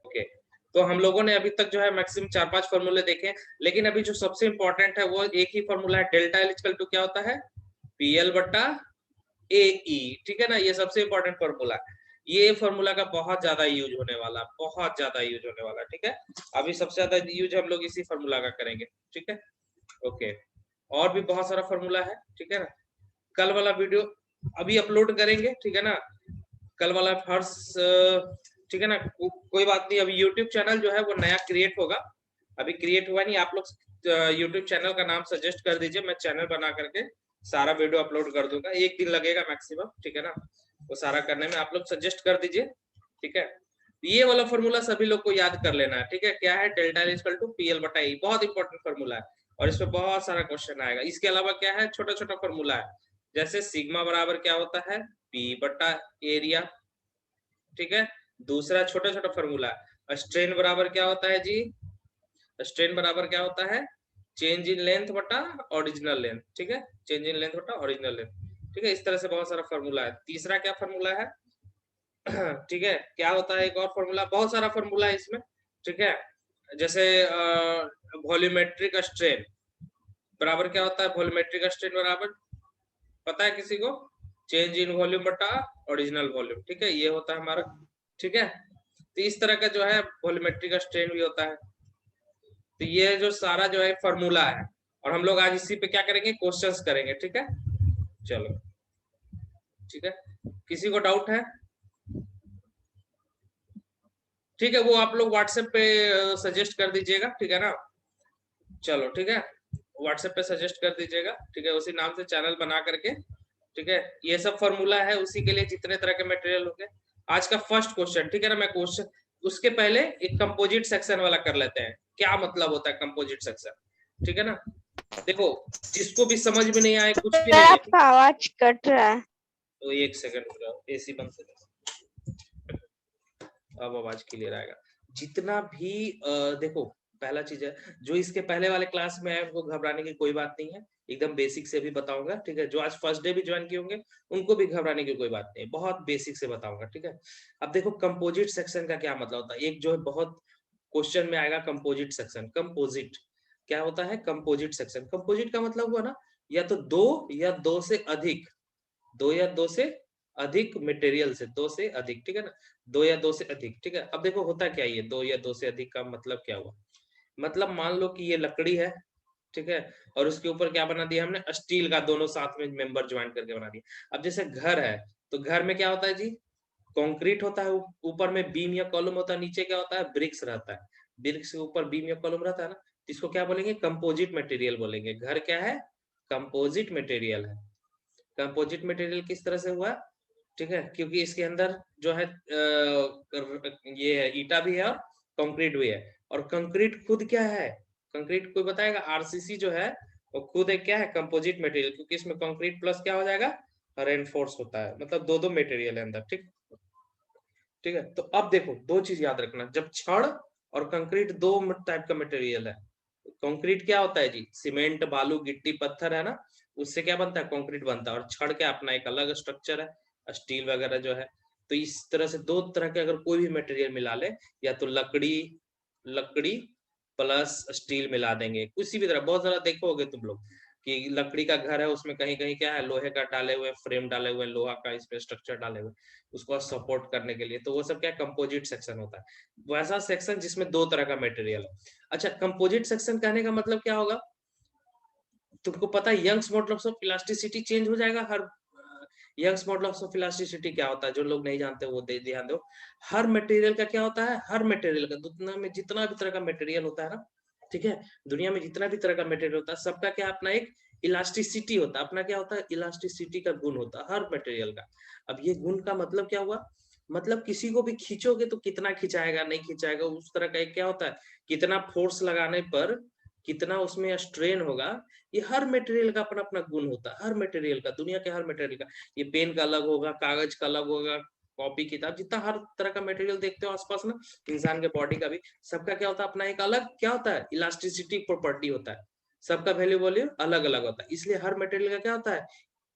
Okay, तो हम लोगों ने अभी तक जो है मैक्सिमम 4-5 फॉर्मूले देखे हैं, लेकिन अभी जो सबसे इंपॉर्टेंट है वो एक ही फॉर्मूला है, डेल्टा एल इक्वल टू क्या होता है, पीएल बटा एई, ठीक है ना, ये सबसे इंपॉर्टेंट फॉर्मूला है। ये फॉर्मूला का बहुत ज्यादा यूज होने वाला, बहुत ज्यादा यूज होने वाला, ठीक है। अभी सबसे ज्यादा यूज हम लोग इसी फॉर्मूला का करेंगे, ठीक है। ओके, और भी बहुत सारा फॉर्मूला है, ठीक है ना। कल वाला वीडियो अभी अपलोड करेंगे, ठीक है ना, कल वाला हर्ष, ठीक है ना। कोई बात नहीं, अभी यूट्यूब चैनल जो है वो नया क्रिएट होगा, अभी क्रिएट हुआ नहीं। आप लोग यूट्यूब चैनल का नाम सजेस्ट कर दीजिए, मैं चैनल बना करके सारा वीडियो अपलोड कर दूंगा। एक दिन लगेगा मैक्सिमम, ठीक है ना, वो सारा करने में। आप लोग सजेस्ट कर दीजिए, ठीक है। ये वाला फॉर्मूला सभी लोग को याद कर लेना है, ठीक है। क्या है, delta L equal to PL बटा ई, बहुत इंपॉर्टेंट फॉर्मूला है और इसमें बहुत सारा क्वेश्चन आएगा। इसके अलावा क्या है, छोटा छोटा फॉर्मूला है, जैसे सिग्मा बराबर क्या होता है, पी बटा एरिया, ठीक है। दूसरा छोटा छोटा फॉर्मूला है, स्ट्रेन बराबर क्या होता है जी, स्ट्रेन बराबर क्या होता है, चेंज इन लेंथ बटा ओरिजिनल लेंथ, ठीक है, चेंज इन लेंथ बटा ओरिजिनल लेंथ, ठीक है। इस तरह से बहुत सारा फॉर्मूला है। तीसरा क्या फॉर्मूला है, ठीक है, क्या होता है, एक और फॉर्मूला, बहुत सारा फॉर्मूला है इसमें, ठीक है। जैसे वॉल्यूमेट्रिक स्ट्रेन बराबर क्या होता है, वॉल्यूमेट्रिक स्ट्रेन बराबर पता है किसी को, चेंज इन वॉल्यूम बटा ओरिजिनल वॉल्यूम, ठीक है, ये होता है हमारा, ठीक है। तो इस तरह का जो है वॉल्यूमेट्रिक स्ट्रेन भी होता है। तो ये जो सारा जो है फॉर्मूला है, और हम लोग आज इसी पे क्या करेंगे, क्वेश्चंस करेंगे, ठीक है। चलो, ठीक है, किसी को डाउट है, ठीक है, वो आप लोग व्हाट्सएप पे सजेस्ट कर दीजिएगा, ठीक है ना। चलो, ठीक है, व्हाट्सएप पे सजेस्ट कर दीजिएगा, ठीक है, उसी नाम से चैनल बना करके, ठीक है। ये सब फॉर्मूला है उसी के लिए, जितने तरह के मटेरियल होंगे। आज का फर्स्ट क्वेश्चन, ठीक है ना, मैं क्वेश्चन उसके पहले एक कंपोजिट सेक्शन वाला कर लेते हैं, क्या मतलब होता है कंपोजिट सेक्शन, ठीक है ना। देखो, जिसको भी समझ में नहीं आए, कुछ भी नहीं है, आपका आवाज कट रहा है। तो एक सेकंड एसी बंद कर, अब आवाज क्लियर आएगा। जितना भी देखो, पहला चीज है, जो इसके पहले वाले क्लास में है उनको घबराने की कोई बात नहीं है, एकदम बेसिक से भी बताऊंगा, ठीक है। जो आज फर्स्ट डे भी ज्वाइन किए होंगे उनको भी घबराने की कोई बात नहीं, बहुत बेसिक से बताऊंगा, ठीक है। अब देखो, कंपोजिट सेक्शन का क्या मतलब होता है, एक जो है बहुत क्वेश्चन में आएगा कंपोजिट सेक्शन। कंपोजिट क्या होता है, कंपोजिट सेक्शन, कंपोजिट का मतलब हुआ ना, या तो दो या दो से अधिक, दो या दो से अधिक मटेरियल से, दो से अधिक, ठीक है ना, दो या दो से अधिक, ठीक है। अब देखो होता क्या, ये दो या दो से अधिक का मतलब क्या हुआ, मतलब मान लो कि ये लकड़ी है, ठीक है, और उसके ऊपर क्या बना दिया हमने, स्टील का दोनों साथ में मेंबर ज्वाइन करके बना दिया। अब जैसे घर है, तो घर में क्या होता है जी, कंक्रीट होता है, ऊपर में बीम या कॉलम होता है, नीचे क्या होता है, ब्रिक्स रहता है, ब्रिक्स के ऊपर बीम या कॉलम रहता है ना, इसको क्या बोलेंगे, कंपोजिट मटेरियल बोलेंगे। घर क्या है, कंपोजिट मटेरियल है। कंपोजिट मटेरियल किस तरह से हुआ, ठीक है, क्योंकि इसके अंदर जो है ये है, ईटा भी है और कंक्रीट भी है। और कंक्रीट खुद क्या है, कंक्रीट कोई बताएगा, आरसीसी जो है वो खुद एक क्या है, कंपोजिट मटेरियल, क्योंकि इसमें कंक्रीट प्लस क्या हो जाएगा, रेनफोर्स होता है, मतलब दो दो मटेरियल है अंदर, ठीक, ठीक है। तो अब देखो, दो चीज याद रखना, जब छड़ और कंक्रीट दो टाइप का मटेरियल है। कंक्रीट क्या होता है जी, सीमेंट बालू गिट्टी पत्थर है ना, उससे क्या बनता है, कंक्रीट बनता है। और छड़ क्या अपना एक अलग स्ट्रक्चर है, स्टील वगैरह जो है। तो इस तरह से दो तरह के अगर कोई भी मटेरियल मिला ले, या तो लकड़ी, लकड़ी प्लस स्टील मिला देंगे, किसी भी तरह, बहुत सारा देखोगे तुम लोग कि लकड़ी का घर है, उसमें कहीं कहीं क्या है, लोहे का डाले हुए फ्रेम डाले हुए, लोहा का इसमें स्ट्रक्चर डाले हुए, उसको सपोर्ट करने के लिए, तो वो सब क्या कंपोजिट सेक्शन होता है। वैसा सेक्शन जिसमें दो तरह का मटेरियल है। अच्छा, कंपोजिट सेक्शन कहने का मतलब क्या होगा, तुमको पता है Young's modulus of elasticity change हो जाएगा हर, यंग्स मॉडुलस ऑफ इलास्टिसिटी क्या होता है, जो लोग नहीं जानते वो ध्यान दो। हर मटेरियल का क्या होता है, हर मटेरियल का, दुनिया में जितना भी तरह का मटेरियल होता है ना, ठीक है, दुनिया में जितना भी तरह का मटेरियल होता है, सबका क्या अपना एक इलास्टिसिटी होता है, अपना क्या होता है, इलास्टिसिटी का गुण होता है हर मटेरियल का। अब ये गुण का मतलब क्या हुआ, मतलब किसी को भी खींचोगे तो कितना खिंचाएगा नहीं खिंचाएगा, उस तरह का एक क्या होता है, कितना फोर्स लगाने पर कितना उसमें स्ट्रेन होगा। ये हर मटेरियल का अपना अपना गुण होता है, हर मटेरियल का, दुनिया के हर मटेरियल का। ये पेन का अलग होगा, कागज का अलग होगा, कॉपी किताब, जितना हर तरह का मटेरियल देखते हो आसपास ना, इंसान के बॉडी का भी, सबका क्या होता है, अपना एक अलग क्या होता है, इलास्टिसिटी प्रॉपर्टी होता है। सबका वैल्यू वॉल्यू अलग अलग होता है, इसलिए हर मटेरियल का क्या होता है,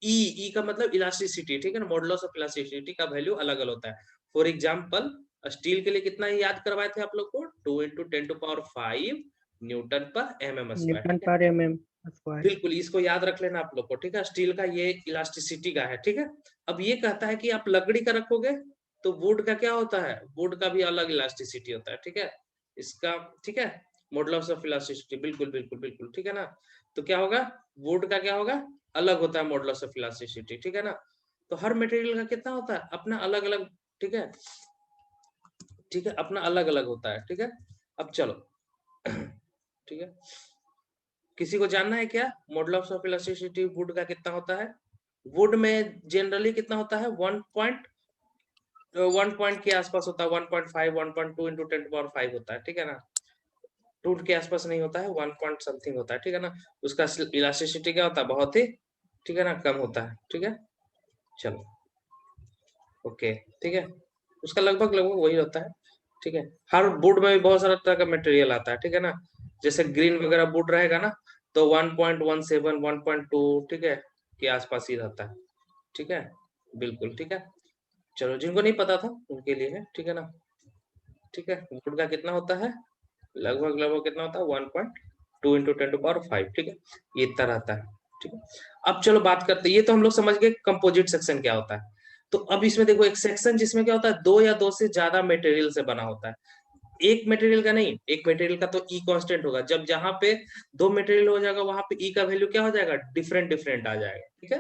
ई का मतलब इलास्टिसिटी, ठीक है ना, मॉडुलस ऑफ इलास्टिसिटी का वैल्यू अलग अलग होता है। फॉर एग्जाम्पल स्टील के लिए कितना ही याद करवाए थे आप लोग को, 2 × 10⁵ न्यूटन पर mm स्क्वायर। न्यूटन पर mm स्क्वायर। बिल्कुल, इसको याद रख लेना आप लोग को, ठीक है। स्टील का ये इलास्टिसिटी का है, ठीक है। अब ये कहता है कि आप लकड़ी का रखोगे तो वुड का क्या होता है, वुड का भी अलग इलास्टिसिटी होता है, ठीक है। इसका, ठीक है, मॉडुलस ऑफ इलास्टिसिटी, बिल्कुल बिल्कुल बिल्कुल, ठीक है ना। तो क्या होगा, वुड का क्या होगा, अलग होता है मॉडुलस ऑफ इलास्टिसिटी, ठीक है ना। तो हर मटेरियल का कितना होता है, अपना अलग अलग, ठीक है, ठीक है, अपना अलग अलग होता है, ठीक है। अब चलो ठीक है, किसी को जानना है क्या, मॉडुलस ऑफ इलास्टिसिटी वुड का कितना होता है। वुड में जनरली कितना होता है, 1 पॉइंट के आसपास होता है, 1.5 1.2 × 10⁵ होता है, ठीक है ना। 2 के आसपास नहीं होता है, 1 पॉइंट समथिंग होता है, ठीक है ना। उसका इलास्टिसिटी क्या होता है, बहुत ही, ठीक है ना, कम होता है, ठीक है। चलो ओके, ठीक है, उसका लगभग लगभग वही होता है, ठीक है। हर वुड में भी बहुत सारा तरह का मटेरियल आता है, ठीक है ना। जैसे ग्रीन वगैरह वुड रहेगा ना, तो 1.17 1.2, ठीक है, के आसपास ही रहता है, ठीक है, बिल्कुल, ठीक है। चलो, जिनको नहीं पता था उनके लिए है, ठीक है ना। ठीक है, वुड का कितना होता है, लगभग लगभग कितना होता है, 1.2 × 10⁵, ठीक है, ये इतना रहता है, ठीक है। अब चलो बात करते हैं, ये तो हम लोग समझ गए कंपोजिट सेक्शन क्या होता है। तो अब इसमें देखो एक सेक्शन जिसमें क्या होता है, 2 या 2 से ज्यादा मटेरियल से बना होता है। एक मटेरियल का नहीं, एक मटेरियल का तो ई कांस्टेंट होगा, जब जहां पे 2 मटेरियल हो जाएगा वहां पे ई का वैल्यू क्या हो जाएगा, डिफरेंट डिफरेंट आ जाएगा, ठीक है।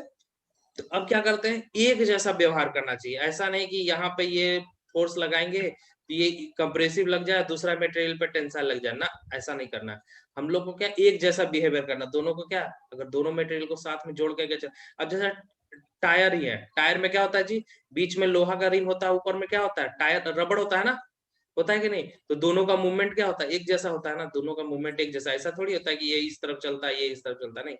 तो अब क्या करते हैं, एक जैसा व्यवहार करना चाहिए, ऐसा नहीं कि यहाँ पे ये फोर्स लगाएंगे तो ये कंप्रेसिव लग जाए, दूसरा मटेरियल पे टेंसाइल लग जाए ना, ऐसा नहीं करना है। हम लोग को क्या एक जैसा बिहेवियर करना, दोनों को क्या, अगर दोनों मटेरियल को साथ में जोड़ के अब जैसा टायर ही है, टायर में क्या होता है जी, बीच में लोहा का रिंग होता है, ऊपर में क्या होता है, टायर रबड़ होता है ना, होता है कि नहीं। तो दोनों का मूवमेंट क्या होता है, एक जैसा होता है ना, दोनों का मूवमेंट एक जैसा, ऐसा थोड़ी होता है कि ये इस तरफ चलता है ये इस तरफ चलता है, नहीं,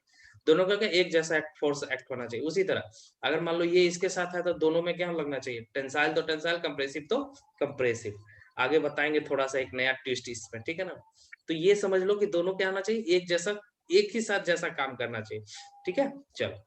दोनों का क्या एक जैसा फोर्स एक्ट होना चाहिए। उसी तरह अगर मान लो ये इसके साथ है तो दोनों में क्या लगना चाहिए, टेंसाइल तो टेंसाइल, कंप्रेसिव तो कंप्रेसिव। आगे बताएंगे थोड़ा सा एक नया ट्विस्ट इसमें, ठीक है ना। तो ये समझ लो कि दोनों क्या होना चाहिए, एक जैसा, एक ही साथ जैसा काम करना चाहिए, ठीक है। चलो,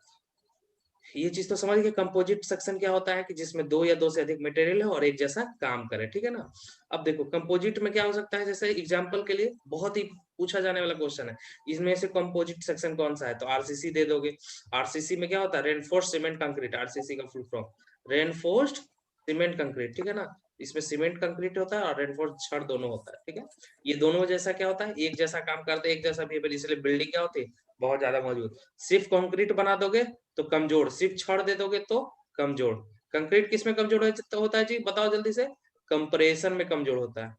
ये चीज तो समझ गए, कंपोजिट सेक्शन क्या होता है कि जिसमें 2 या 2 से अधिक मटेरियल है और एक जैसा काम करे, ठीक है ना। अब देखो कंपोजिट में क्या हो सकता है, जैसे एग्जांपल के लिए बहुत ही पूछा जाने वाला क्वेश्चन है, इसमें से कंपोजिट सेक्शन कौन सा है, तो आरसीसी दे दोगे। आरसीसी में क्या होता है, रेनफोर्स्ड सीमेंट कंक्रीट, आरसीसी का full form reinforced cement concrete, ठीक है ना। इसमें सीमेंट कंक्रीट होता है और रेनफोर्स्ड छड़ दोनों होता है, ठीक है। ये दोनों जैसा क्या होता है, एक जैसा काम करते हैं, एक जैसा बिहेवियर, इसलिए बिल्डिंग क्या होती है, बहुत ज्यादा मजबूत। सिर्फ कंक्रीट बना दोगे तो कमजोर, सिर्फ छड़ दे दोगे तो कमजोर। कंक्रीट किस में कमजोर होता है जी, बताओ जल्दी से, कंप्रेशन में कमजोर होता है,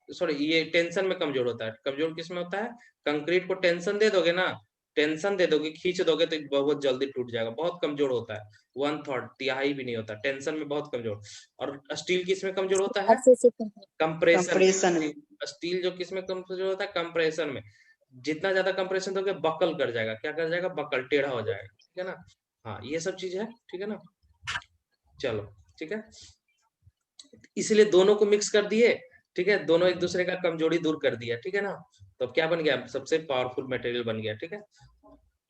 सॉरी ये टेंशन में कमजोर होता है। कमजोर किस में होता है, कंक्रीट को टेंशन दे दोगे ना, टेंशन दे दोगे, खींच दोगे तो बहुत जल्दी टूट जाएगा, बहुत कमजोर होता है, 1/3 तिहाई भी नहीं होता, टेंशन में बहुत कमजोर। और स्टील किस में कमजोर होता है, कंप्रेशन कंप्रेशन में। स्टील जो किस में कमजोर होता है, कंप्रेशन में। जितना ज्यादा कंप्रेशन दोगे बकल कर जाएगा, क्या कर जाएगा, बकल, टेढ़ा हो जाएगा, ठीक है ना। हाँ, ये सब चीज है, ठीक है ना। चलो, ठीक है, इसलिए दोनों को मिक्स कर दिए, ठीक है, दोनों एक दूसरे का कमजोरी दूर कर दिया, ठीक है ना। तो अब क्या बन गया, सबसे पावरफुल मटेरियल बन गया, ठीक है।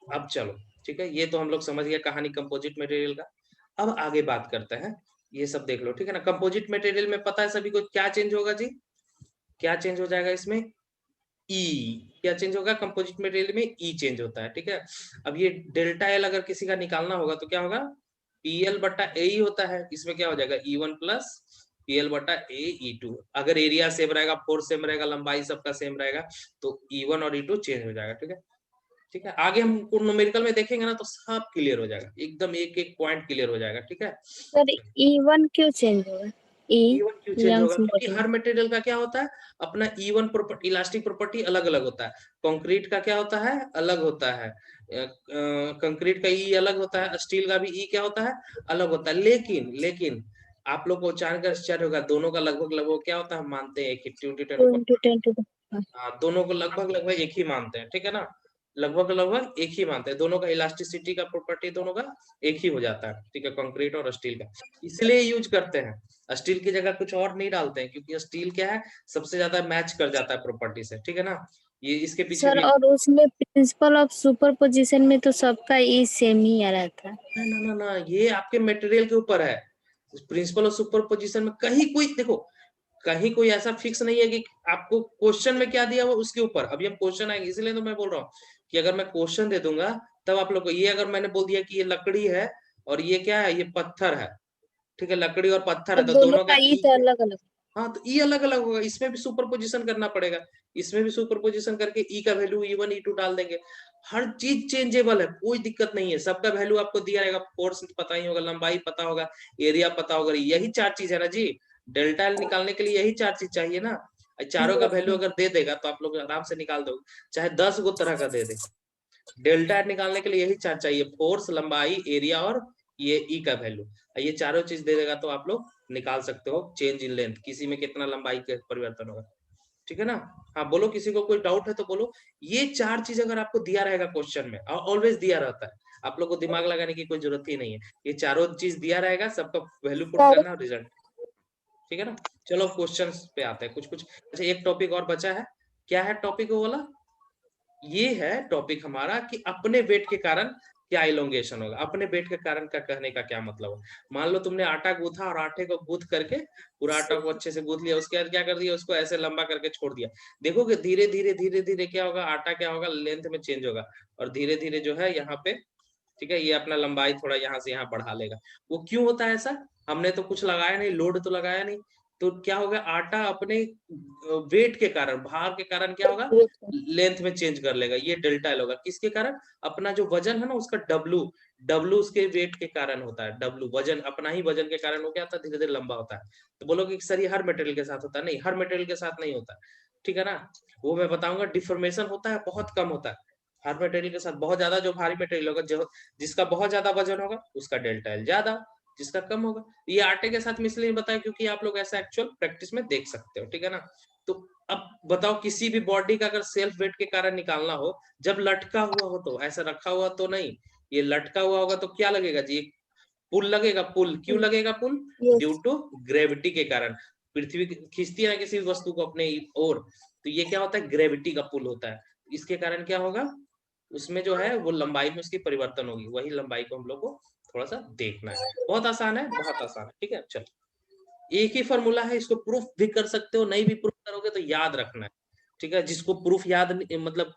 अब चलो, ठीक है, ये तो हम लोग समझ गए कहानी कंपोजिट मटेरियल का। अब आगे बात करते हैं, ये सब देख लो, ठीक है ना। कंपोजिट मटेरियल में पता है सभी को क्या चेंज होगा जी, क्या चेंज हो जाएगा इसमें, ई, क्या चेंज होगा, कंपोजिट मटेरियल में ई चेंज होता है, ठीक है। अब ये डेल्टा एल अगर किसी का निकालना होगा तो क्या होगा, पीएल बटा ए ही होता है, इसमें क्या हो जाएगा, E1 प्लस पीएल बटा ए E2। अगर एरिया सेम रहेगा, फोर्स सेम रहेगा, लंबाई सबका सेम रहेगा, तो E1 और E2 चेंज हो जाएगा, ठीक है। ठीक है, आगे हम न्यूमेरिकल में देखेंगे ना तो सब क्लियर हो जाएगा, एकदम एक एक पॉइंट क्लियर हो जाएगा, ठीक है। सर E1 क्यों चेंज होगा, E1 क्यों चेंज होगा, यंग्स क्योंकि मॉडल। हर मटेरियल का क्या होता है, अपना E1 प्रॉपर्टी, इलास्टिक प्रॉपर्टी अलग अलग होता है। कंक्रीट का क्या होता है, अलग होता है, कंक्रीट का ई अलग होता है, स्टील का भी ई क्या होता है, अलग होता है। लेकिन लेकिन आप लोग को जानकर आश्चर्य होगा, दोनों का लगभग लगभग क्या होता है, हम मानते हैं एक ही, 2 × 10⁻⁴। हाँ, दोनों को लगभग लगभग एक ही मानते हैं, ठीक है ना। लगभग लगभग एक ही मानते हैं, दोनों का इलास्टिसिटी का प्रॉपर्टी दोनों का एक ही हो जाता है, ठीक है, कंक्रीट और स्टील का। इसलिए यूज करते हैं, स्टील की जगह कुछ और नहीं डालते हैं, क्योंकि स्टील क्या है, सबसे ज्यादा मैच कर जाता है प्रॉपर्टी से, ठीक है ना। ये इसके पीछे सर भी, और उसमें प्रिंसिपल ऑफ सुपरपोजिशन में तो सबका ई सेम ही आ रहा था। ना ना ना ना, ये आपके मटेरियल के ऊपर है। प्रिंसिपल ऑफ सुपरपोजिशन में कहीं कोई देखो, कहीं कोई ऐसा फिक्स नहीं है कि आपको क्वेश्चन में क्या दिया हुआ उसके ऊपर, अभी हम क्वेश्चन आएंगे, इसलिए तो मैं बोल रहा हूँ कि अगर मैं क्वेश्चन दे दूंगा तब आप लोग को, ये अगर मैंने बोल दिया कि ये लकड़ी है और ये क्या है, ये पत्थर है, ठीक है, लकड़ी और पत्थर है, अब तो दोनों दोनों का का ई ई, तो अलग अलग। हाँ तो ई अलग अलग होगा, इसमें भी सुपर पोजिशन करना पड़ेगा, इसमें भी सुपर पोजिशन करके ई का वैल्यू E1 E2 डाल देंगे। हर चीज चेंजेबल है, कोई दिक्कत नहीं है, सबका वैल्यू आपको दिया रहेगा, फोर्स पता ही होगा, लंबाई पता होगा, एरिया पता होगा, यही चार चीज है ना जी। डेल्टा एल निकालने के लिए यही चार चीज चाहिए ना, चारों का वैल्यू अगर दे देगा तो आप लोग आराम से निकाल दो, चाहे 10 गो तरह का दे दे। डेल्टा एल निकालने के लिए यही चार चाहिए, फोर्स, लंबाई, एरिया और ये ई का वैल्यू, ये चारों चीज दे देगा तो आप लोग निकाल सकते हो चेंज इन लेंथ, किसी में कितना लंबाई के परिवर्तन होगा, ठीक है ना। हाँ बोलो, किसी को कोई डाउट है तो बोलो। ये चार चीज अगर आपको दिया रहेगा क्वेश्चन में, ऑलवेज दिया रहता है, आप लोग को दिमाग लगाने की कोई जरूरत ही नहीं है, ये चारों चीज दिया रहेगा, सबका वैल्यू पुट करना और रिजल्ट, ठीक है ना। चलो क्वेश्चन पे आते हैं कुछ कुछ। अच्छा एक टॉपिक और बचा है, क्या है टॉपिक वो वाला, ये है टॉपिक हमारा कि अपने वेट के कारण क्या इलोंगेशन होगा, अपने वेट के कारण का कहने का क्या मतलब है। मान लो तुमने आटा गूथा और आटे को गूथ करके पूरा आटा को अच्छे से गूथ लिया, उसके बाद क्या कर दिया, उसको ऐसे लंबा करके छोड़ दिया, देखोगे धीरे धीरे धीरे धीरे क्या होगा, आटा क्या होगा, लेंथ में चेंज होगा, और धीरे धीरे जो है यहाँ पे, ठीक है, ये अपना लंबाई थोड़ा यहाँ से यहाँ बढ़ा लेगा। वो क्यों होता है ऐसा, हमने तो कुछ लगाया नहीं, लोड तो लगाया नहीं, तो क्या होगा, आटा अपने वेट के कारण, भार के कारण क्या होगा, लेंथ में चेंज कर लेगा, ये डेल्टा एल होगा, किसके कारण, अपना जो वजन है ना उसका डब्लू, डब्लू उसके वेट के कारण होता है, डब्लू वजन, अपना ही वजन के कारण वो क्या होता है, धीरे धीरे लंबा होता है। तो बोलोगे कि सर ये हर मटेरियल के साथ होता है, नहीं हर मटेरियल के साथ नहीं होता, ठीक है ना, वो मैं बताऊंगा, डिफॉर्मेशन होता है, बहुत कम होता है हर मटेरियल के साथ, बहुत ज्यादा जो भारी मटेरियल होगा, जो जिसका बहुत ज्यादा वजन होगा उसका डेल्टा एल ज्यादा, जिसका कम होगा, ये आटे के साथ मैं इसलिए बताया क्योंकि आप लोग ऐसा एक्चुअल प्रैक्टिस में देख सकते हो, ठीक है ना। तो अब बताओ, किसी भी बॉडी का अगर सेल्फ वेट के कारण निकालना हो, जब लटका हुआ हो तो, ऐसा रखा हुआ तो नहीं, ये लटका हुआ होगा तो क्या लगेगा जी, पुल लगेगा, पुल क्यों लगेगा, पुल ड्यू यस। टू ग्रेविटी के कारण, पृथ्वी खींचती है ना किसी वस्तु को अपने ओर, तो ये क्या होता है, ग्रेविटी का पुल होता है, इसके कारण क्या होगा, उसमें जो है वो लंबाई में उसकी परिवर्तन होगी, वही लंबाई को हम लोग को थोड़ा सा देखना है, बहुत आसान है, बहुत आसान है, ठीक है। चलो एक ही फॉर्मूला है, इसको प्रूफ भी कर सकते हो, नहीं भी प्रूफ करोगे तो याद रखना है, ठीक है, जिसको प्रूफ याद मतलब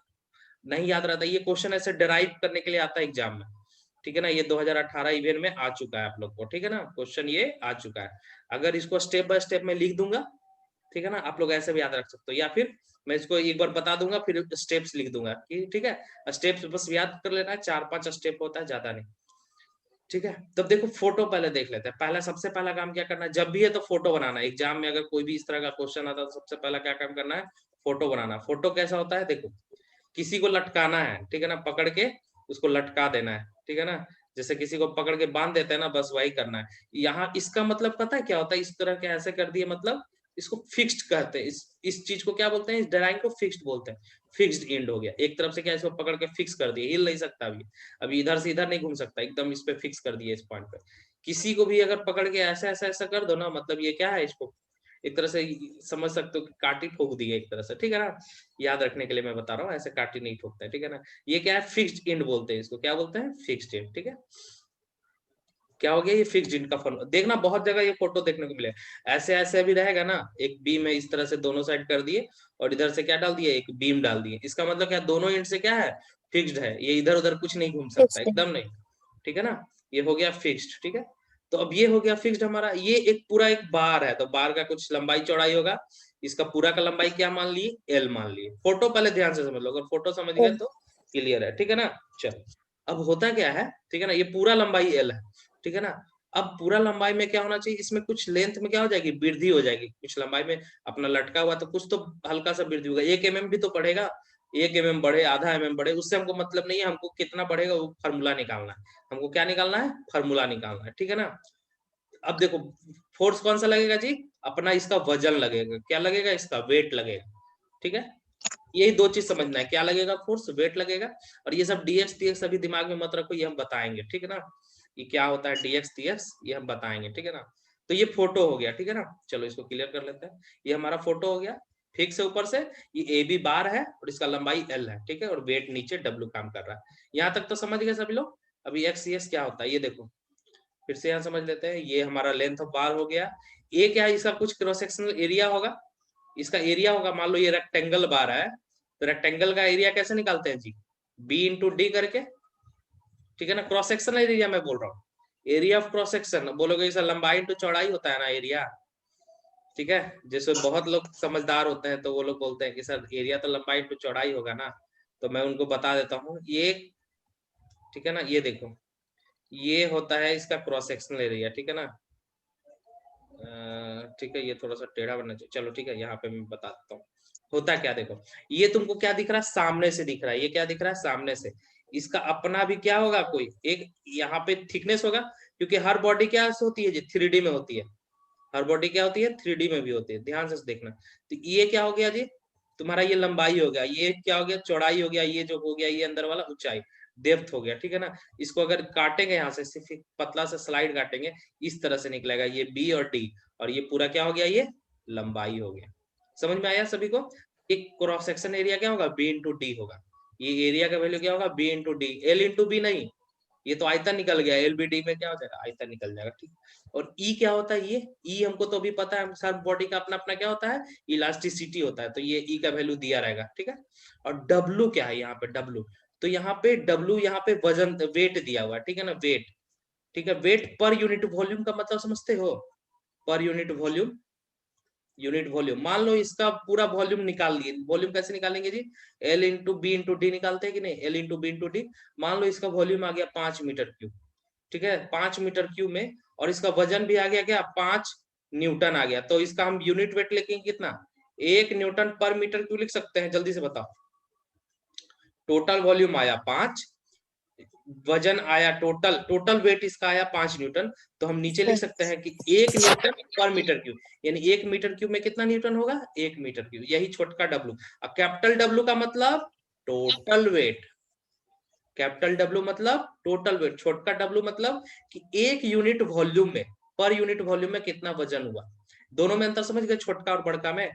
नहीं याद रहता, ये क्वेश्चन ऐसे डिराइव करने के लिए आता है एग्जाम में, ठीक है ना, ये 2018 इवेंट में आ चुका है आप लोग को, ठीक है ना, क्वेश्चन ये आ चुका है, अगर इसको स्टेप बाय स्टेप में लिख दूंगा, ठीक है ना, आप लोग ऐसे भी याद रख सकते हो, या फिर मैं इसको एक बार बता दूंगा फिर स्टेप्स लिख दूंगा कि ठीक है, स्टेप्स बस याद कर लेना है, 4-5 स्टेप होता है, ज्यादा नहीं, ठीक है। तब देखो फोटो पहले देख लेते हैं, पहला सबसे पहला काम क्या करना है, जब भी है तो फोटो बनाना है, एग्जाम में अगर कोई भी इस तरह का क्वेश्चन आता है तो सबसे पहला क्या काम करना है, फोटो बनाना। फोटो कैसा होता है, देखो किसी को लटकाना है, ठीक है ना, पकड़ के उसको लटका देना है, ठीक है ना, जैसे किसी को पकड़ के बांध देते हैं ना, बस वही करना है। यहाँ इसका मतलब पता है क्या होता है, इस तरह के ऐसे कर दिए, मतलब इसको फिक्स्ड कहते हैं, इस चीज को क्या बोलते हैं, इस डिजाइन को फिक्स्ड बोलते हैं, फिक्स्ड एंड हो गया, एक तरफ से क्या इसको पकड़ के फिक्स कर दिया, हिल नहीं सकता अभी इधर से इधर नहीं घूम सकता, एकदम इस पे फिक्स कर दिया, इस पॉइंट पे। किसी को भी अगर पकड़ के ऐसा ऐसा ऐसा कर दो ना, मतलब ये क्या है, इसको एक तरह से समझ सकते हो कि काटी ठोक दी है एक तरह से, ठीक है ना, याद रखने के लिए मैं बता रहा हूँ, ऐसे काटी नहीं ठोकते, ठीक है ना। ये क्या है, फिक्स्ड एंड बोलते हैं इसको, क्या बोलते हैं, फिक्स्ड एंड, ठीक है। क्या हो गया, ये फिक्स्ड एंड का फॉर्मूला देखना, बहुत जगह ये फोटो देखने को मिले, ऐसे ऐसे भी रहेगा ना, एक बीम है इस तरह से दोनों साइड कर दिए और इधर से क्या डाल दिए, एक बीम डाल दिए, इसका मतलब क्या, दोनों एंड से क्या है, फिक्स्ड है, ये इधर उधर कुछ नहीं घूम सकता, फिक्स्ड है। एकदम नहीं, ठीक है ना, ये हो गया फिक्स्ड, ठीक है। तो अब ये हो गया फिक्स्ड हमारा, ये एक पूरा एक बार है, तो बार का कुछ लंबाई चौड़ाई होगा, इसका पूरा का लंबाई क्या मान लिए, एल मान लिए, फोटो पहले ध्यान से समझ लो, अगर फोटो समझ गए तो क्लियर है, ठीक है ना। चलो अब होता क्या है, ठीक है ना, ये पूरा लंबाई एल है, ठीक है ना। अब पूरा लंबाई में क्या होना चाहिए, इसमें कुछ लेंथ में क्या हो जाएगी, वृद्धि हो जाएगी, कुछ लंबाई में अपना लटका हुआ तो कुछ तो हल्का सा वृद्धि होगा, 1 mm भी तो बढ़ेगा, 1 mm बढ़े, आधा mm बढ़े, उससे हमको मतलब नहीं है, हमको कितना बढ़ेगा वो फार्मूला निकालना है, हमको क्या निकालना है, फार्मूला निकालना है, ठीक है ना। अब देखो फोर्स कौन सा लगेगा जी, अपना इसका वजन लगेगा, क्या लगेगा, इसका वेट लगेगा, ठीक है। यही दो चीज समझना है, क्या लगेगा, फोर्स, वेट लगेगा, और ये सब डीएक्स टीएक्स अभी दिमाग में मत रखो, ये हम बताएंगे, ठीक है ना, ये क्या होता है डीएक्स टीएक्स ये हम बताएंगे, ठीक है ना। तो ये फोटो हो गया, ठीक है ना, चलो इसको क्लियर कर लेते हैं, ये हमारा फोटो हो गया, फिक्स है ऊपर से, ये ए बी बार है और इसका लंबाई एल है, ठीक है, और वेट नीचे डब्ल्यू काम कर रहा है, यहाँ तक तो समझ गए सभी लोग। अभी एक्स सी एस क्या होता है ये देखो, फिर से यहाँ समझ लेते हैं, ये हमारा लेंथ ऑफ बार हो गया, ए क्या है, इसका कुछ क्रॉस सेक्शनल एरिया होगा, इसका एरिया होगा, मान लो ये रेक्टेंगल बार है, तो रेक्टेंगल का एरिया कैसे निकालते हैं जी, बी इंटू डी करके, ठीक है ना। क्रॉस सेक्शनल एरिया मैं बोल रहा हूँ, एरिया ऑफ क्रॉस सेक्शन बोलोगे, इसे लंबाई इंटू चौड़ाई होता है ना एरिया, ठीक है। जैसे बहुत लोग समझदार होते हैं तो वो लोग बोलते हैं कि सर एरिया तो लंबाई इंटू चौड़ाई होगा ना, तो मैं उनको बता देता हूँ ये, ठीक है ना। ये देखो, ये होता है इसका क्रॉस सेक्शनल एरिया, ठीक है ना। ठीक है, ये थोड़ा सा टेढ़ा बनना चाहिए, चलो ठीक है, यहाँ पे मैं बता देता हूँ होता क्या। देखो ये तुमको क्या दिख रहा है, सामने से दिख रहा है, ये क्या दिख रहा है, सामने से। इसका अपना भी क्या होगा, कोई एक यहाँ पे थिकनेस होगा, क्योंकि हर बॉडी क्या होती है जी, 3D में होती है। हर बॉडी क्या होती है, 3D में भी होती है, ध्यान से देखना। तो ये क्या हो गया जी, तुम्हारा ये लंबाई हो गया, ये क्या हो गया, चौड़ाई हो गया, ये जो हो गया ये अंदर वाला ऊंचाई, डेप्थ हो गया, ठीक है ना। इसको अगर काटेंगे यहाँ से, सिर्फ एक पतला सा स्लाइड काटेंगे, इस तरह से निकलेगा, ये बी और डी, और ये पूरा क्या हो गया, ये लंबाई हो गया। समझ में आया सभी को। एक क्रॉस सेक्शन एरिया क्या होगा, बी इंटू डी होगा। ये एरिया का वैल्यू क्या होगा, B into D, L into B नहीं, ये तो आयतन निकल गया, एलबीडी में क्या हो जाएगा, आयतन निकल जाएगा, ठीक। और ई क्या होता है, ये ई हमको तो अभी पता है, हर बॉडी का अपना अपना क्या होता है, इलास्टिसिटी होता है, तो ये ई का वैल्यू दिया रहेगा, ठीक है। और डब्लू क्या है, यहाँ पे डब्लू, तो यहाँ पे डब्लू, यहाँ पे वजन, वेट दिया हुआ है, ठीक है ना, वेट, ठीक है। वेट पर यूनिट वॉल्यूम का मतलब समझते हो, पर यूनिट वॉल्यूम, यूनिट वॉल्यूम। मान लो इसका पूरा वॉल्यूम निकाल लिए, वॉल्यूम कैसे निकालेंगे जी, L into B into D निकालते हैं कि नहीं, L into B into D. मान लो इसका वॉल्यूम आ गया 5 मीटर क्यूब, ठीक है, 5 मीटर क्यूब में, और इसका वजन भी आ गया क्या, 5 न्यूटन आ गया, तो इसका हम यूनिट वेट लेके कितना, 1 न्यूटन पर मीटर क्यूब लिख सकते हैं, जल्दी से बताओ। टोटल वॉल्यूम आया 5, वजन आया, टोटल टोटल वेट इसका आया 5 न्यूटन, तो हम नीचे लिख सकते हैं कि 1 न्यूटन पर मीटर क्यूब, यानी 1 मीटर क्यूब में कितना न्यूटन होगा, 1 मीटर क्यूब, यही छोटका डब्लू। अब कैपिटल डब्लू का मतलब टोटल वेट, कैपिटल डब्लू मतलब टोटल वेट, छोटका डब्लू मतलब कि एक यूनिट वॉल्यूम में, पर यूनिट वॉल्यूम में कितना वजन हुआ। दोनों में अंतर समझ गए, छोटका और बड़का में,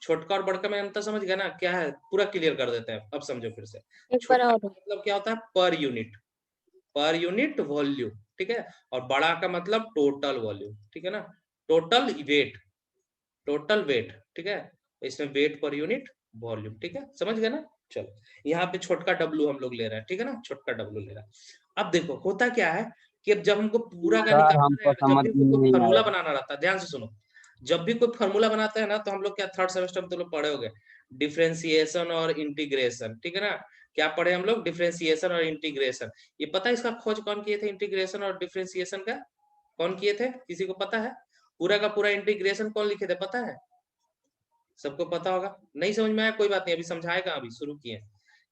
छोटका और बड़का में अंतर समझ गए ना, क्या है पूरा क्लियर कर देते हैं, अब समझो फिर से। एक बार छोटा और। का मतलब क्या होता है, पर यूनिट वॉल्यूम, ठीक है। और बड़ा का मतलब टोटल वॉल्यूम, ठीक है ना, टोटल वेट, टोटल वेट, ठीक है। इसमें वेट पर यूनिट वॉल्यूम, ठीक है, समझ गए ना। चलो यहाँ पे छोटका डब्लू हम लोग ले रहे हैं, ठीक है ना, छोटका डब्लू ले रहा है। अब देखो होता क्या है कि अब जब हमको पूरा का सर निकालना हमको रहेगा, जब समझ भी में कोई नहीं फॉर्मूला आया। बनाना रहता है, ध्यान से सुनो, जब भी कोई फॉर्मूला बनाते हैं ना, तो हम लोग क्या थर्ड सेमेस्टर में तो लोग पढ़े होंगे, डिफरेंशिएशन और इंटीग्रेशन, ठीक है ना। क्या पढ़े हम लोग, डिफरेंशिएशन और इंटीग्रेशन। ये पता है इसका खोज कौन किए थे, इंटीग्रेशन और डिफरेंशिएशन का कौन किए थे, किसी को पता है, पूरा का पूरा इंटीग्रेशन कौन लिखे थे, पता है, सबको पता होगा। नहीं समझ में आया कोई बात नहीं, अभी समझाएगा, अभी शुरू किए।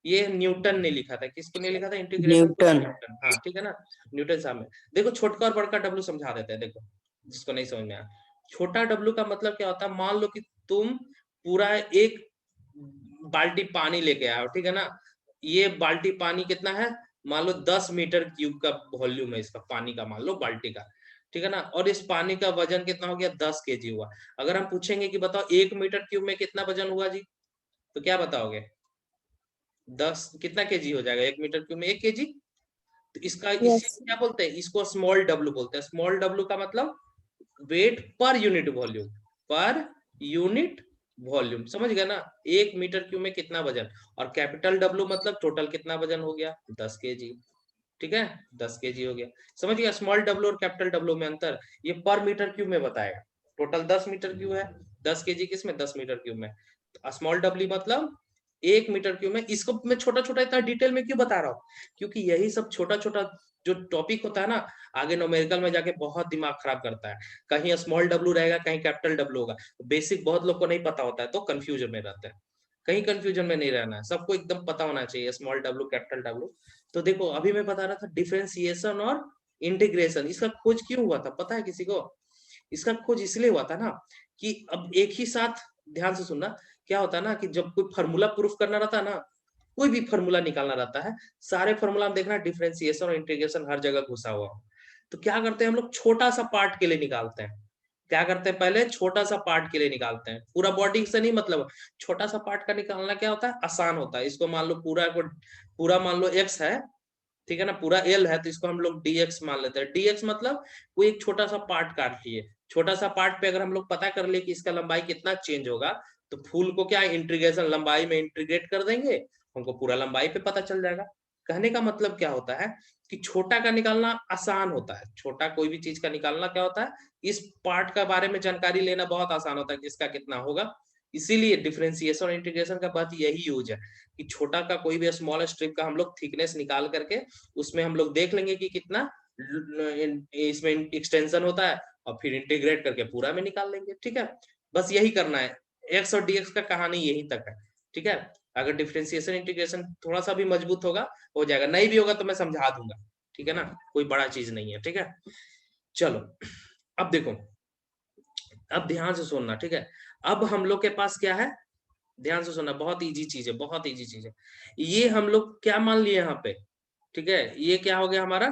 ये न्यूटन ने लिखा था, किसको नहीं लिखा था, इंटीग्रेशन को, न्यूटन। न्यूटन, हाँ ठीक है ना, न्यूटन साहब में। देखो छोटका और बड़का डब्लू समझा देते हैं, देखो जिसको नहीं समझ में आया। छोटा डब्लू का मतलब क्या होता है, मान लो कि तुम पूरा एक बाल्टी पानी लेके आए हो, ठीक है ना। ये बाल्टी पानी कितना है, मान लो 10 मीटर क्यूब का वॉल्यूम है इसका, पानी का मान लो बाल्टी का, ठीक है ना। और इस पानी का वजन कितना हो गया, 10 kg हुआ। अगर हम पूछेंगे कि बताओ 1 मीटर क्यूब में कितना वजन हुआ जी, तो क्या बताओगे, 10 कितना केजी हो जाएगा, 1 मीटर क्यूब में 1 kg। तो इसका इसी यस। क्या बोलते हैं, इसको स्मॉल डब्लू बोलते हैं। स्मॉल डब्लू का मतलब weight per unit volume, per unit volume, समझ गए ना, 1 मीटर क्यूब में कितना वजन। और कैपिटल डब्लू मतलब टोटल कितना वजन हो गया, 10 kg, ठीक है, 10 kg हो गया। समझ गया, स्मॉल डब्लू और कैपिटल डब्लू में अंतर, ये पर मीटर क्यूब में बताएगा। टोटल 10 मीटर क्यूब है, 10 kg किसमें, 10 मीटर क्यूब में। स्मॉल डब्ल्यू मतलब 1 मीटर क्यूब में। इसको मैं छोटा छोटा इतना डिटेल में क्यों बता रहा हूँ, क्योंकि यही सब छोटा छोटा जो टॉपिक होता है ना, आगे न्यूमेरिकल में जाके बहुत दिमाग खराब करता है। कहीं स्मॉल डब्ल्यू रहेगा, कहीं कैपिटल डब्ल्यू होगा, बेसिक बहुत लोग को नहीं पता होता है, तो कंफ्यूजन में रहते हैं। कहीं कंफ्यूजन में नहीं रहना है, सबको एकदम पता होना चाहिए, स्मॉल डब्ल्यू कैपिटल डब्ल्यू। तो देखो अभी मैं बता रहा था डिफरेंशिएशन और इंटीग्रेशन, इसका खोज क्यों हुआ था पता है किसी को। इसका खोज इसलिए हुआ था ना, कि अब एक ही साथ, ध्यान से सुनना, क्या होता है ना कि जब कोई फार्मूला प्रूफ करना रहता है ना, कोई भी फार्मूला निकालना रहता है, सारे फार्मूला में देखना डिफरेंशिएशन और इंटीग्रेशन हर जगह घुसा हुआ हो। तो क्या करते हैं हम लोग, छोटा सा पार्ट के लिए निकालते हैं। क्या करते हैं, पहले छोटा सा पार्ट के लिए निकालते हैं, पूरा बॉडी से नहीं मतलब, छोटा सा पार्ट का निकालना क्या होता है, आसान होता है। इसको मान लो पूरा मान लो एक्स है, ठीक है ना, पूरा एल है, तो इसको हम लोग dx मान लेते हैं। dx मतलब कोई एक छोटा सा पार्ट काट लिए, छोटा सा पार्ट पे अगर हम लोग पता कर ले कि इसका लंबाई कितना चेंज होगा, तो फूल को क्या इंटीग्रेशन लंबाई में इंटीग्रेट कर देंगे, हमको पूरा लंबाई पे पता चल जाएगा। कहने का मतलब क्या होता है कि छोटा का निकालना आसान होता है, छोटा कोई भी चीज का निकालना क्या होता है, इस पार्ट का बारे में जानकारी लेना बहुत आसान होता है कि इसका कितना होगा। इसीलिए डिफरेंशिएशन और इंटीग्रेशन का बात यही यूज है कि छोटा का कोई भी स्मॉल स्ट्रिप का हम लोग थिकनेस निकाल करके उसमें हम लोग देख लेंगे कि कितना इसमें एक्सटेंशन होता है, और फिर इंटीग्रेट करके पूरा में निकाल लेंगे। ठीक है, बस यही करना है। एक्स और डीएक्स का कहानी यही तक है। ठीक है, अगर डिफरेंशिएशन इंटीग्रेशन थोड़ा सा भी मजबूत होगा हो जाएगा, नहीं भी होगा तो मैं समझा दूंगा। ठीक है ना, कोई बड़ा चीज नहीं है। ठीक है, चलो अब देखो, अब ध्यान से सुनना। ठीक है, अब हम लोग के पास क्या है, ध्यान से सुनना, बहुत इजी चीज है, बहुत इजी चीज है। ये हम लोग क्या मान लिए यहाँ पे, ठीक है, ये क्या हो गया हमारा,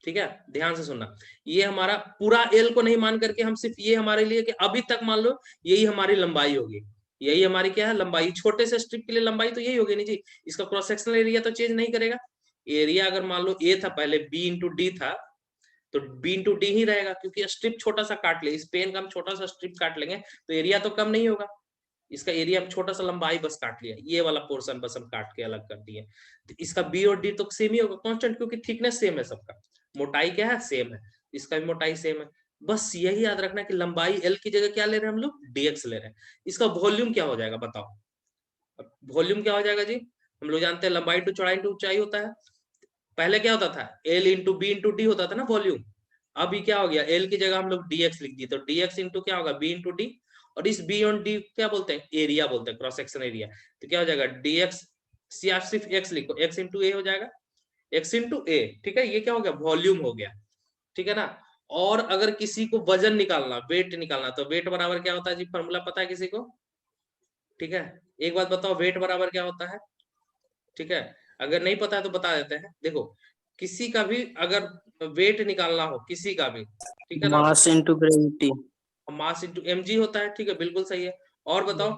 ठीक है, ध्यान से सुनना, ये हमारा पूरा एल को नहीं मान करके हम सिर्फ ये हमारे लिए कि अभी तक मान लो यही हमारी लंबाई होगी, यही हमारी क्या है लंबाई, छोटे से स्ट्रिप के लिए लंबाई तो यही होगी नहीं जी, इसका क्रॉस सेक्शनल एरिया तो चेंज नहीं करेगा। एरिया अगर मान लो ए था पहले, बी इंटू डी था, तो बी इंटू डी ही रहेगा, क्योंकि स्ट्रिप छोटा सा काट ले, इस पेन का हम छोटा सा स्ट्रिप काट लेंगे तो एरिया तो कम नहीं होगा, इसका एरिया हम छोटा सा लंबाई बस काट लिया, ये वाला पोर्शन बस हम काट के अलग कर दिए, तो इसका बी और डी तो सेम ही होगा कांस्टेंट, क्योंकि थिकनेस सेम है सबका, मोटाई क्या है सेम है, इसका भी मोटाई सेम है। बस यही याद रखना कि लंबाई एल की जगह क्या ले रहे हैं हम लोग, डीएक्स ले रहे हैं। इसका वॉल्यूम क्या हो जाएगा बताओ, वॉल्यूम क्या हो जाएगा जी, हम लोग जानते हैं लंबाई टू चौड़ाई टू ऊंचाई होता है, पहले क्या होता था L into B into D होता था ना वॉल्यूम, अभी क्या हो गया एल की जगह हम लोग डीएक्स लिख दिए, तो डीएक्स इंटू क्या होगा बी इंटू डी, और इस बी और डी क्या बोलते हैं एरिया बोलते हैं, क्रॉस सेक्शन एरिया, तो क्या हो जाएगा डीएक्स, सी आप सिर्फ एक्स लिखो, एक्स इंटू ए हो जाएगा, एक्स इंटू ए। ठीक है, ये क्या हो गया वॉल्यूम हो गया। ठीक है ना, और अगर किसी को वजन निकालना, वेट निकालना, तो वेट बराबर क्या होता है जी, फॉर्मूला पता है किसी को, ठीक है, एक बात बताओ वेट बराबर क्या होता है, ठीक है, अगर नहीं पता है तो बता देते हैं। देखो किसी का भी अगर वेट निकालना हो किसी का भी, ठीक है ना, mass into gravity, mass into mg होता है। ठीक है, बिल्कुल सही है। और बताओ,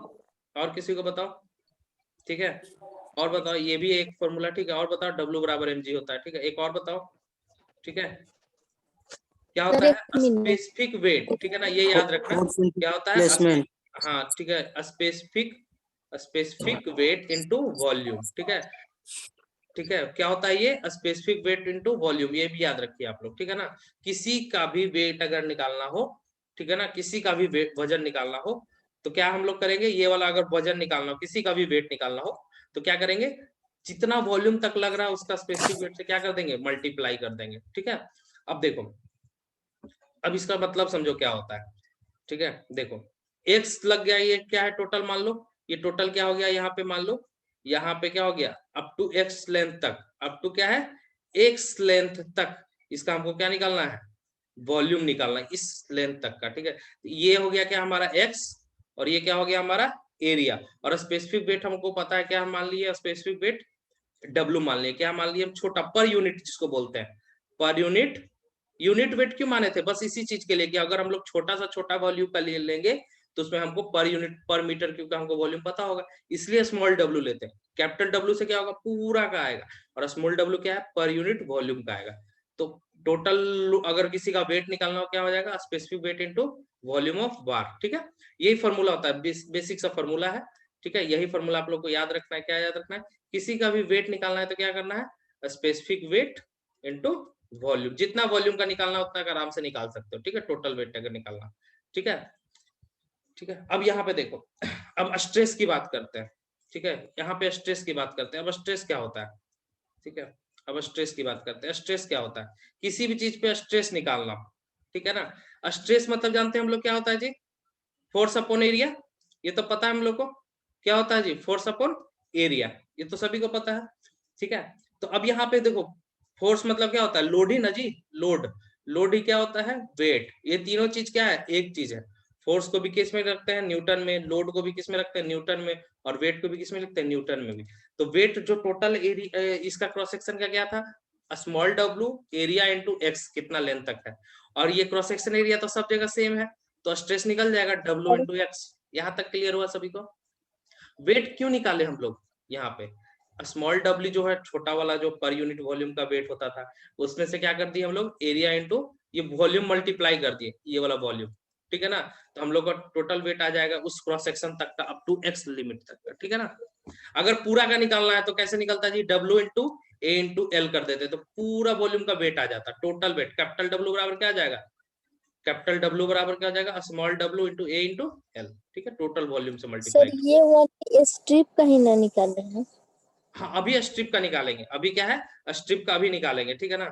और किसी को बताओ, ठीक है, और बताओ, ये भी एक फॉर्मूला, ठीक है, और बताओ W बराबर mg होता है। ठीक है, एक और बताओ, ठीक है, क्या होता है स्पेसिफिक वेट, ठीक है ना, ये याद रखना क्या होता है, प्लेसमेंट, हाँ ठीक है, स्पेसिफिक वेट इनटू वॉल्यूम। ठीक है, ठीक है, क्या होता है ये स्पेसिफिक वेट इनटू वॉल्यूम, ये भी याद रखिए आप लोग। ठीक है ना, किसी का भी वेट अगर निकालना हो, ठीक है ना, किसी का भी वजन निकालना हो, तो क्या हम लोग करेंगे, ये वाला अगर वजन निकालना हो, किसी का भी वेट निकालना हो, तो क्या करेंगे, जितना वॉल्यूम तक लग रहा है उसका स्पेसिफिक वेट से क्या कर देंगे, मल्टीप्लाई कर देंगे। ठीक है, अब देखो, अब इसका मतलब समझो क्या होता है। ठीक है, देखो x लग गया, ये क्या है टोटल, मान लो ये टोटल क्या हो गया, यहाँ पे मान लो, यहाँ पे क्या हो गया अप टू x लेंथ तक, अप टू क्या है x लेंथ तक, इसका हमको क्या निकालना है, वॉल्यूम निकालना है इस लेंथ तक का। ठीक है, ये हो गया क्या हमारा x, और ये क्या हो गया हमारा एरिया, और स्पेसिफिक वेट हमको पता है क्या, हम मान लिए स्पेसिफिक वेट W मान लिए, क्या मान लिए हम, छोटा पर यूनिट जिसको बोलते हैं, पर यूनिट, यूनिट वेट क्यों माने थे, बस इसी चीज के लिए कि अगर हम लोग छोटा सा छोटा वॉल्यूम का ले लेंगे तो उसमें हमको पर यूनिट पर मीटर, क्योंकि हमको वॉल्यूम पता होगा, इसलिए स्मॉल डब्ल्यू लेते हैं। कैपिटल डब्ल्यू से क्या होगा पूरा का आएगा, और स्मॉल डब्ल्यू क्या है पर यूनिट वॉल्यूम का आएगा। तो टोटल अगर किसी का वेट निकालना हो क्या हो जाएगा, specific weight into volume of बार। ठीक है, यही फॉर्मूला होता है, बेसिक सा फॉर्मूला है। ठीक है, यही फॉर्मूला आप लोग को याद रखना है, क्या याद रखना है, किसी का भी वेट निकालना है तो क्या करना है, स्पेसिफिक वेट इनटू वॉल्यूम, जितना वॉल्यूम का निकालना उतना का आराम से निकाल सकते हो। ठीक है, टोटल वेट अगर निकालना, ठीक है, ठीक है। अब यहाँ पे देखो, अब स्ट्रेस की बात करते हैं। ठीक है, यहाँ पे स्ट्रेस की बात करते हैं, अब स्ट्रेस क्या होता है, ठीक है, अब स्ट्रेस की बात करते हैं। स्ट्रेस क्या होता है, किसी भी चीज पे स्ट्रेस निकालना, ठीक है ना, स्ट्रेस मतलब जानते हैं हम लोग क्या होता है जी, फोर्स अपॉन एरिया, ये तो पता है हम लोग को क्या होता है जी, फोर्स अपॉन एरिया, ये तो सभी को पता है। ठीक है, तो अब यहाँ पे देखो फोर्स मतलब क्या होता है, लोड ही ना जी, लोड, लोड ही क्या होता है वेट, ये तीनों चीज क्या है एक चीज है। फोर्स को भी किस में रखते हैं न्यूटन में, लोड को भी किस में रखते हैं न्यूटन में, और वेट को भी किस में रखते हैं न्यूटन में भी। तो वेट जो टोटल एरिया, इसका क्रॉस सेक्शन का क्या था, small W area into x, कितना लेंथ तक है, और ये क्रॉस सेक्शन एरिया तो सब जगह सेम है, तो स्ट्रेस निकल जाएगा डब्ल्यू इंटू एक्स। यहाँ तक क्लियर हुआ सभी को। वेट क्यों निकाले हम लोग यहाँ पे, स्मॉल डब्ल्यू जो है छोटा वाला जो पर यूनिट वॉल्यूम का वेट होता था, उसमें से क्या कर दिए हम लोग एरिया इंटू ये वॉल्यूम मल्टीप्लाई कर दिए, ये वाला वॉल्यूम, ठीक है ना। तो हम लोग का टोटल वेट आ जाएगा उस क्रॉस सेक्शन तक का अप टू एक्स लिमिट तक का, ठीक है ना। अगर पूरा का निकालना है तो कैसे निकलता है जी, डब्ल्यू इंटू ए इंटू एल कर देते तो पूरा वॉल्यूम का वेट आ जाता, टोटल वेट। कैपिटल डब्ल्यू बराबर क्या आ जाएगा, कैपिटल डब्ल्यू बराबर क्या हो जाएगा, स्मॉल डब्ल्यू इंटू ए इंटू एल, ठीक है, टोटल वॉल्यूम से सर मल्टीप्लाई। ये वाली स्ट्रिप कहीं ना निकाले हैं। हाँ अभी स्ट्रिप का निकालेंगे, अभी क्या है स्ट्रिप का अभी निकालेंगे, ठीक है ना,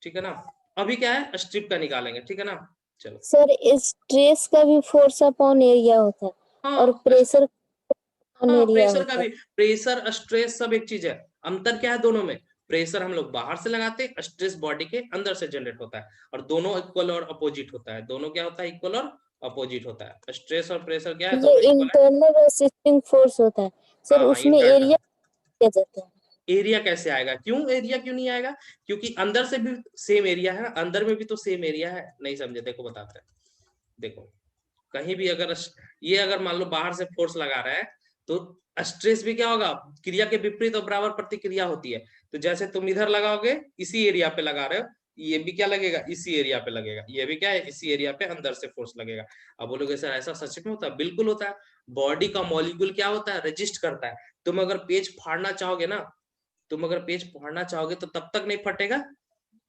ठीक है ना। अभी क्या है स्ट्रिप का निकालेंगे, ठीक है ना। चलो सर स्ट्रेस का भी फोर्स अपॉन एरिया होता है और हाँ प्रेशर अपॉन हाँ एरिया प्रेशर का होता है। भी, प्रेशर स्ट्रेस सब एक चीज है। अंतर क्या है दोनों में, प्रेशर हम लोग बाहर से लगाते हैं, स्ट्रेस बॉडी के अंदर से जनरेट होता है, और दोनों इक्वल और अपोजिट होता है, दोनों क्या होता है इक्वल और अपोजिट होता है। स्ट्रेस और प्रेशर क्या है, ये दोनों इक्वल है। इंटरनल रेसिस्टिंग फोर्स होता है सर, हाँ हाँ उसमें इंटरनल। एरिया किया जाता है। एरिया कैसे आएगा, क्यों एरिया क्यों नहीं आएगा, क्योंकि अंदर से भी सेम एरिया है, अंदर में भी तो सेम एरिया है, नहीं समझे, देखो बताते हैं। देखो कहीं भी अगर ये अगर मान लो बाहर से फोर्स लगा रहा है तो स्ट्रेस भी क्या होगा, क्रिया के विपरीत और बराबर प्रतिक्रिया होती है। तो जैसे तुम इधर लगाओगे इसी एरिया पे लगा रहे हो, ये भी क्या लगेगा इसी एरिया पे लगेगा, ये भी क्या है इसी एरिया पे अंदर से फोर्स लगेगा। अब बोलोगे सर ऐसा सच में होता है, बिल्कुल होता है। बॉडी का मॉलिक्यूल क्या होता है, रेजिस्ट करता है। तुम अगर पेज फाड़ना चाहोगे ना, तुम अगर पेज फाड़ना चाहोगे तो तब तक नहीं फटेगा।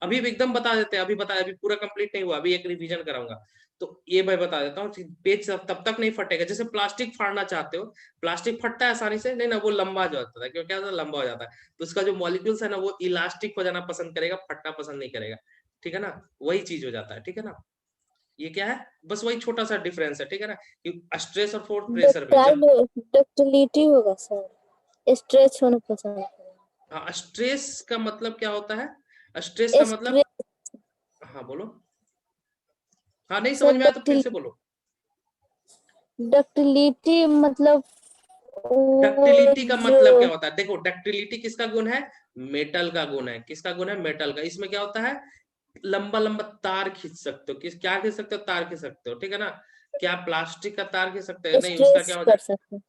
अभी भी एकदम बता देते हैं, अभी बता, अभी पूरा कंप्लीट नहीं हुआ, अभी एक रिवीजन कराऊंगा। तो ये मैं बता देता हूँ, पेज तब तक नहीं फटेगा। जैसे प्लास्टिक फाड़ना चाहते हो, प्लास्टिक फटता है आसानी से नहीं ना, वो लंबा जो होता है, क्यों क्या होता है लंबा हो जाता है, तो उसका जो मॉलिक्यूल्स है ना वो इलास्टिक हो जाना पसंद करेगा, फटना पसंद नहीं करेगा, ठीक है ना। वही चीज हो जाता है, ठीक है ना। ये क्या है, बस वही छोटा सा डिफरेंस है, ठीक है ना, कि स्ट्रेस और फोर्स प्रेशर में जब, डक्टिलिटी होगा सर, स्ट्रेच होना पसंद करेगा। हाँ स्ट्रेस का मतलब क्या होता है, स्ट्रेस का मतलब, स्ट्रेच हाँ बोलो, हाँ नहीं सर, समझ में आया तो फिर से बोलो। डक्टिलिटी मतलब वो डक्टिलिटी का मतलब क्या जो होता है, देखो डक्टिलिटी किसका गुण है, मेटल का गुण है, किसका गुण है, मेटल का। इसमें क्या होता है, लंबा लंबा तार खींच सकते हो, किस क्या खींच सकते हो, तार खींच सकते हो, ठीक है ना। क्या प्लास्टिक का तार खींच सकते हैं, नहीं उसका क्या स्ट्रेच हो कर जाए, सकते हैं।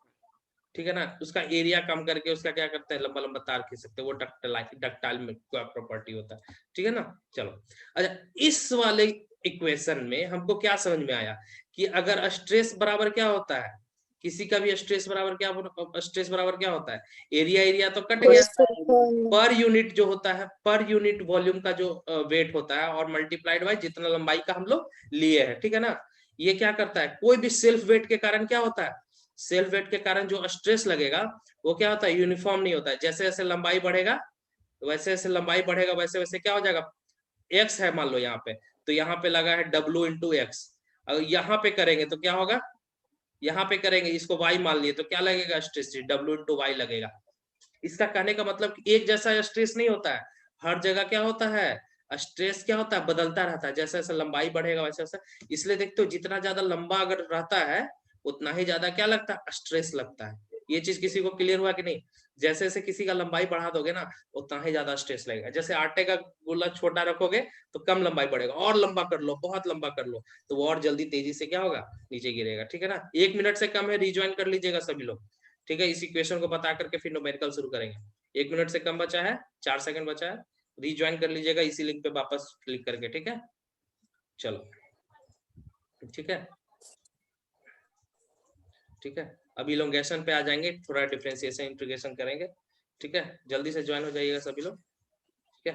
ठीक है ना, उसका एरिया कम करके उसका क्या करते हैं, लंबा लंबा तार खींच सकते हैं, वो डक्टाइल में क्या प्रॉपर्टी होता है, ठीक है ना। चलो अच्छा, इस वाले इक्वेशन में हमको क्या समझ में आया कि अगर स्ट्रेस बराबर क्या होता है, किसी का भी स्ट्रेस बराबर क्या, स्ट्रेस बराबर क्या होता है, एरिया, एरिया तो कट गया, पर यूनिट जो होता है, पर यूनिट वॉल्यूम का जो वेट होता है और मल्टीप्लाइड बाय जितना लंबाई का हम लोग लिए हैं, ठीक है ना। ये क्या करता है, कोई भी सेल्फ वेट के कारण क्या होता है, सेल्फ वेट के कारण जो स्ट्रेस लगेगा वो क्या होता है, यूनिफॉर्म नहीं होता है। जैसे जैसे लंबाई बढ़ेगा वैसे वैसे लंबाई बढ़ेगा, वैसे वैसे क्या हो जाएगा, एक्स है मान लो यहाँ पे, तो यहाँ पे लगा है डब्ल्यू इंटू एक्स। अगर यहाँ पे करेंगे तो क्या होगा, यहाँ पे करेंगे इसको वाई मान लिए तो क्या लगेगा स्ट्रेस, डब्ल्यू इंटू वाई लगेगा। इसका कहने का मतलब कि एक जैसा स्ट्रेस नहीं होता है, हर जगह क्या होता है, स्ट्रेस क्या होता है, बदलता रहता है, जैसे जैसे लंबाई बढ़ेगा वैसे वैसे। इसलिए देखते हो जितना ज्यादा लंबा अगर रहता है उतना ही ज्यादा क्या लगता है, स्ट्रेस लगता है। ये चीज किसी को क्लियर हुआ कि नहीं, जैसे जैसे किसी का लंबाई बढ़ा दोगे ना उतना ही ज्यादा स्ट्रेस लगेगा। जैसे आटे का गोला छोटा रखोगे तो कम लंबाई बढ़ेगा, और लंबा कर लो, बहुत लंबा कर लो तो वो और जल्दी तेजी से क्या होगा, नीचे गिरेगा, ठीक है ना। 1 मिनट से कम है, रिज्वाइन कर लीजिएगा सभी लोग, ठीक है। इस इक्वेशन को बता करके फिर न्यूमेरिकल शुरू करेंगे। 1 मिनट से कम बचा है, 4 सेकंड बचा है, रिज्वाइन कर लीजिएगा इसी लिंक पे वापस क्लिक करके, ठीक है। चलो ठीक है, ठीक है। अब इलोंगेशन पे आ जाएंगे, थोड़ा डिफरेंशिएशन इंटीग्रेशन करेंगे, ठीक है। जल्दी से ज्वाइन हो जाइएगा सभी लोग, ठीक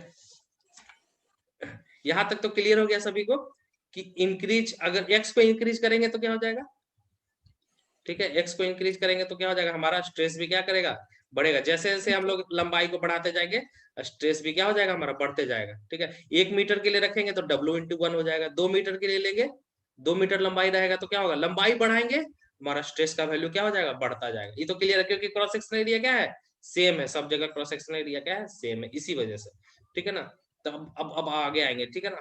है। यहाँ तक तो क्लियर हो गया सभी को कि इंक्रीज, अगर एक्स को इंक्रीज करेंगे तो क्या हो जाएगा, ठीक है, एक्स को इंक्रीज करेंगे तो क्या हो जाएगा, हमारा स्ट्रेस भी क्या करेगा, बढ़ेगा। जैसे जैसे हम लोग लंबाई को बढ़ाते जाएंगे स्ट्रेस भी क्या हो जाएगा, हमारा बढ़ते जाएगा, ठीक है। 1 मीटर के लिए रखेंगे तो डब्ल्यू इंटू वन हो जाएगा, 2 मीटर के लिए लेंगे, 2 मीटर लंबाई रहेगा तो क्या होगा, लंबाई बढ़ाएंगे हमारा स्ट्रेस का वैल्यू क्या हो जाएगा, बढ़ता जाएगा। ये तो क्लियर है, क्योंकि क्रॉस सेक्शन एरिया क्या है, सेम है, सब जगह क्रॉस सेक्शन एरिया क्या है, सेम है, इसी वजह से, ठीक है ना। तो अब आगे आएंगे, ठीक है ना।